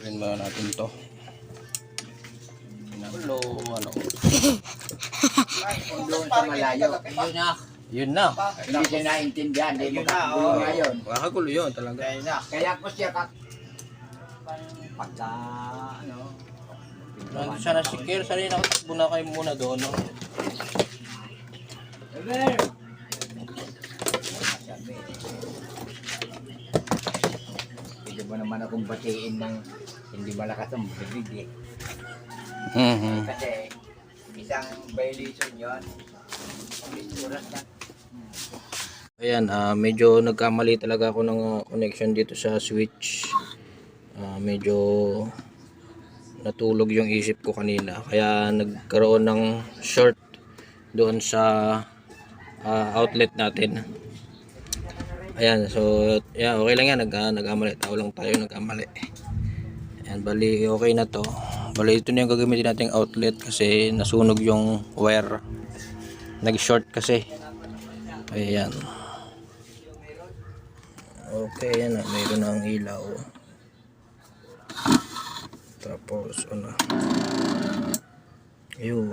Rin muna natin to. Hello, ano? Kung doon sa malayo, yun na. Yun na. Hindi siya naintindihan, hindi mo kagulo ngayon. Makagulo yun talaga. Kaya ko siya pagka, ano, Nandun siya na si Kier. Sarili nakatakbo na kayo muna doon. No? Pwede mo naman akong batiin ng hindi malakas ang bibig eh. Kasi isang violation yun. Oras na. Ayan, medyo nagkamali talaga ako ng connection dito sa switch. Medyo natulog yung isip ko kanina. Kaya nagkaroon ng short doon sa outlet natin. Ayan, so yeah, okay lang yan. Nagkamali. Tao lang tayo, nagkamali. Ayan, bali okay na to. Bali ito na yung gagamitin nating outlet kasi nasunog yung wire. Nag-short kasi. Ayan. Okay, yan na. Mayroon na ang ilaw. Tapos, ano. Ayun.